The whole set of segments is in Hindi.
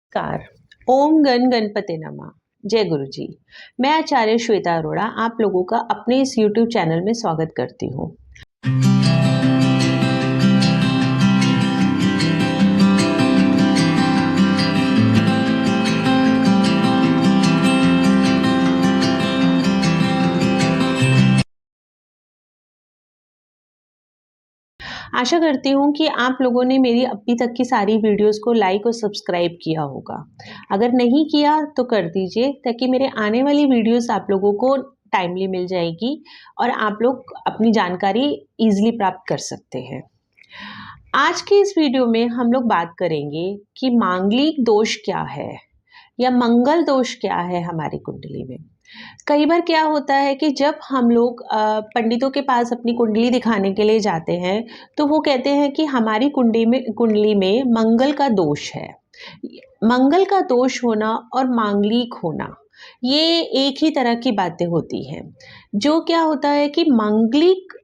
नमस्कार। ओम गण गणपते नमः। जय गुरु जी। मैं आचार्य श्वेता अरोड़ा आप लोगों का अपने इस यूट्यूब चैनल में स्वागत करती हूँ। आशा करती हूँ कि आप लोगों ने मेरी अभी तक की सारी वीडियोस को लाइक और सब्सक्राइब किया होगा। अगर नहीं किया तो कर दीजिए ताकि मेरे आने वाली वीडियोस आप लोगों को टाइमली मिल जाएगी और आप लोग अपनी जानकारी इजीली प्राप्त कर सकते हैं। आज की इस वीडियो में हम लोग बात करेंगे कि मांगलिक दोष क्या है या मंगल दोष क्या है हमारी कुंडली में। कई बार क्या होता है कि जब हम लोग पंडितों के पास अपनी कुंडली दिखाने के लिए जाते हैं तो वो कहते हैं कि हमारी कुंडली में मंगल का दोष है। मंगल का दोष होना और मांगलिक होना ये एक ही तरह की बातें होती हैं। जो क्या होता है कि मांगलिक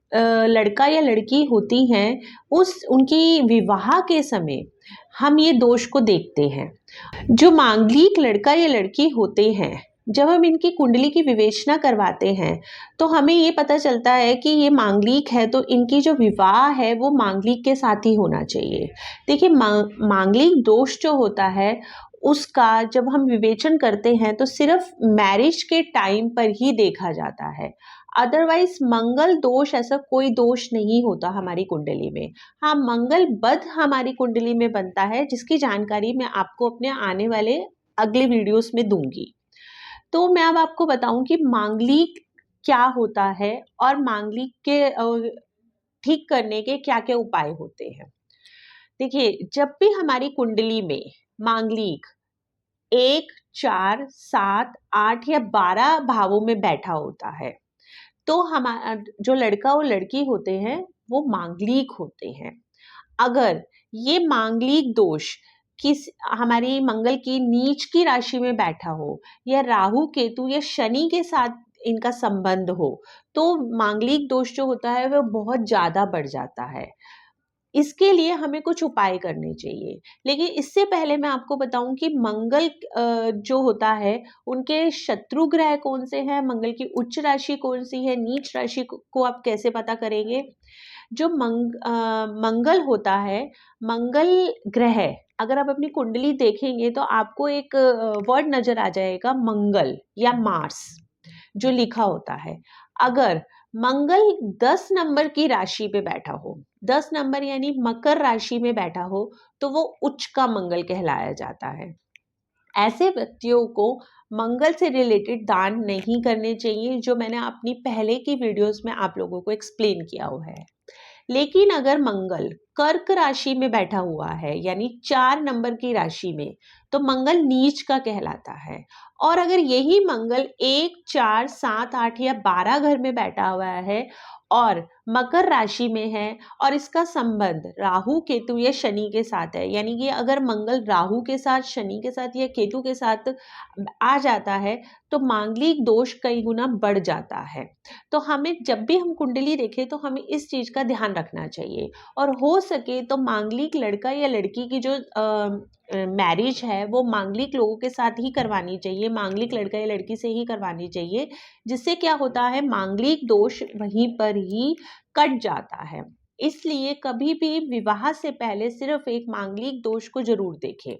लड़का या लड़की होती हैं उनकी विवाह के समय हम ये दोष को देखते हैं। जो मांगलिक लड़का या लड़की होते हैं जब हम इनकी कुंडली की विवेचना करवाते हैं तो हमें ये पता चलता है कि ये मांगलिक है तो इनकी जो विवाह है वो मांगलिक के साथ ही होना चाहिए। देखिए मांगलिक दोष जो होता है उसका जब हम विवेचन करते हैं तो सिर्फ मैरिज के टाइम पर ही देखा जाता है। अदरवाइज मंगल दोष ऐसा कोई दोष नहीं होता हमारी कुंडली में। हाँ, मंगल बद हमारी कुंडली में बनता है जिसकी जानकारी मैं आपको अपने आने वाले अगले वीडियोस में दूंगी। तो मैं अब आपको बताऊं कि मांगलिक क्या होता है और मांगलिक के ठीक करने के क्या क्या उपाय होते हैं। देखिए, जब भी हमारी कुंडली में मांगलिक 1, 4, 7, 8 या 12 भावों में बैठा होता है तो हमारा जो लड़का और लड़की होते हैं वो मांगलिक होते हैं। अगर ये मांगलिक दोष किस हमारी मंगल की नीच की राशि में बैठा हो या राहु केतु या शनि के साथ इनका संबंध हो तो मांगलिक दोष जो होता है वह बहुत ज्यादा बढ़ जाता है। इसके लिए हमें कुछ उपाय करने चाहिए। लेकिन इससे पहले मैं आपको बताऊं कि मंगल जो होता है उनके शत्रु ग्रह कौन से हैं, मंगल की उच्च राशि कौन सी है, नीच राशि को आप कैसे पता करेंगे। जो मंगल होता है, मंगल ग्रह अगर आप अपनी कुंडली देखेंगे तो आपको एक वर्ड नजर आ जाएगा मंगल या मार्स जो लिखा होता है। अगर मंगल 10 नंबर की राशि पे बैठा हो, 10 नंबर यानी मकर राशि में बैठा हो तो वो उच्च का मंगल कहलाया जाता है। ऐसे व्यक्तियों को मंगल से रिलेटेड दान नहीं करने चाहिए जो मैंने अपनी पहले की वीडियोस में आप लोगों को एक्सप्लेन किया हुआ है। लेकिन अगर मंगल कर्क राशि में बैठा हुआ है यानी 4 नंबर की राशि में तो मंगल नीच का कहलाता है। और अगर यही मंगल 1, 4, 7, 8 या 12 घर में बैठा हुआ है और मकर राशि में है और इसका संबंध राहु केतु या शनि के साथ है, यानी कि अगर मंगल राहु के साथ, शनि के साथ या केतु के साथ आ जाता है तो मांगलिक दोष कई गुना बढ़ जाता है। तो हमें जब भी हम कुंडली देखें तो हमें इस चीज का ध्यान रखना चाहिए और हो सके तो मांगलिक लड़का या लड़की की जो मैरिज है वो मांगलिक लोगों के साथ ही करवानी चाहिए, मांगलिक लड़का या लड़की से ही करवानी चाहिए। जिससे क्या होता है, मांगलिक दोष वहीं पर ही कट जाता है। इसलिए कभी भी विवाह से पहले सिर्फ एक मांगलिक दोष को जरूर देखें।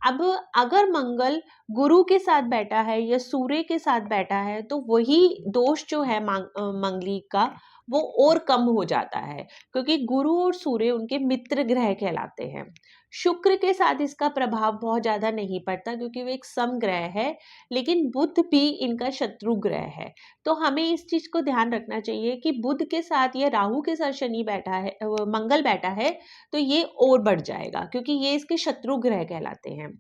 अब अगर मंगल गुरु के साथ बैठा है या सूर्य के साथ बैठा है तो वही दोष जो है मंगलिक का वो और कम हो जाता है, क्योंकि गुरु और सूर्य उनके मित्र ग्रह कहलाते हैं। शुक्र के साथ इसका प्रभाव बहुत ज्यादा नहीं पड़ता क्योंकि वो एक सम ग्रह है, लेकिन बुध भी इनका शत्रु ग्रह है। तो हमें इस चीज को ध्यान रखना चाहिए कि बुध के साथ या राहु के साथ शनि बैठा है, मंगल बैठा है तो ये और बढ़ जाएगा क्योंकि ये इसके शत्रु ग्रह कहलाते हैं।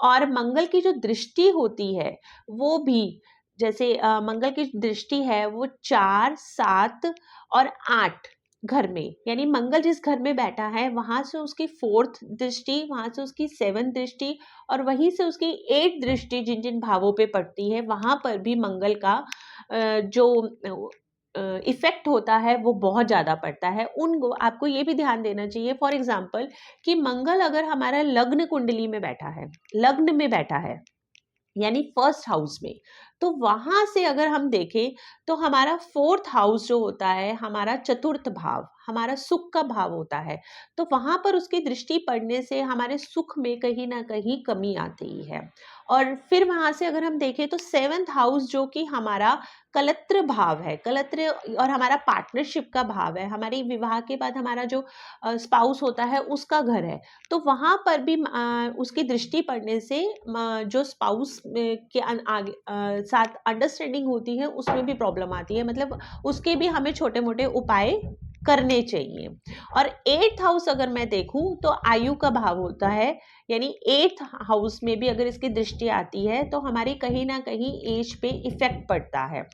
और मंगल की जो दृष्टि होती है वो भी जैसे मंगल की दृष्टि है वो 4, 7 और 8 घर में, यानी मंगल जिस घर में बैठा है वहां से उसकी 4th दृष्टि, वहां से उसकी 7th दृष्टि और वहीं से उसकी 8th दृष्टि जिन जिन भावों पे पड़ती है वहां पर भी मंगल का जो इफ़ेक्ट होता है वो बहुत ज़्यादा पड़ता है। उनको आपको ये भी ध्यान देना चाहिए फॉर एग्ज़ाम्पल कि मंगल अगर हमारा लग्न कुंडली में बैठा है, लग्न में बैठा है, यानी फर्स्ट हाउस में, तो वहां से अगर हम देखें तो हमारा फोर्थ हाउस जो होता है, हमारा चतुर्थ भाव, हमारा सुख का भाव होता है। तो वहां पर उसकी दृष्टि पड़ने से हमारे सुख में कहीं ना कहीं कमी आती है। और फिर वहां से अगर हम देखें तो सेवंथ हाउस जो कि हमारा कलत्र भाव है, कलत्र और हमारा पार्टनरशिप का भाव है, हमारी विवाह के बाद हमारा जो स्पाउस होता है उसका घर है। तो वहाँ पर भी उसकी दृष्टि पड़ने से जो स्पाउस के आगे साथ अंडरस्टैंडिंग होती है उसमें भी प्रॉब्लम आती है, मतलब उसके भी हमें छोटे मोटे उपाय करने चाहिए। और एट्थ हाउस अगर मैं देखूं तो आयु का भाव होता है, यानी एट्थ हाउस में भी अगर इसकी दृष्टि आती है तो हमारी कहीं ना कहीं एज पे इफेक्ट पड़ता है।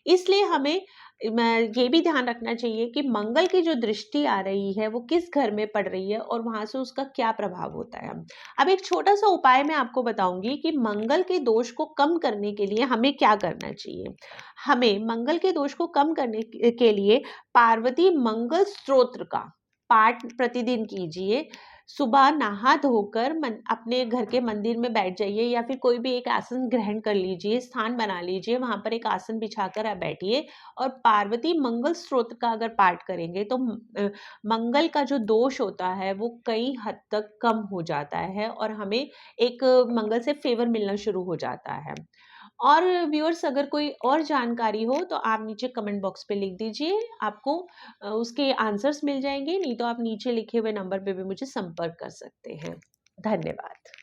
इसलिए हमें ये भी ध्यान रखना चाहिए कि मंगल की जो दृष्टि आ रही है वो किस घर में पड़ रही है और वहां से उसका क्या प्रभाव होता है। अब एक छोटा सा उपाय मैं आपको बताऊंगी कि मंगल के दोष को कम करने के लिए हमें क्या करना चाहिए। हमें मंगल के दोष को कम करने के लिए पार्वती मंगल स्तोत्र का पाठ प्रतिदिन कीजिए। सुबह नहा धोकर अपने घर के मंदिर में बैठ जाइए या फिर कोई भी एक आसन ग्रहण कर लीजिए, स्थान बना लीजिए, वहां पर एक आसन बिछाकर आप बैठिए और पार्वती मंगल स्तोत्र का अगर पाठ करेंगे तो मंगल का जो दोष होता है वो कई हद तक कम हो जाता है और हमें एक मंगल से फेवर मिलना शुरू हो जाता है। और व्यूअर्स, अगर कोई और जानकारी हो तो आप नीचे कमेंट बॉक्स पे लिख दीजिए, आपको उसके आंसर्स मिल जाएंगे, नहीं तो आप नीचे लिखे हुए नंबर पे भी मुझे संपर्क कर सकते हैं। धन्यवाद।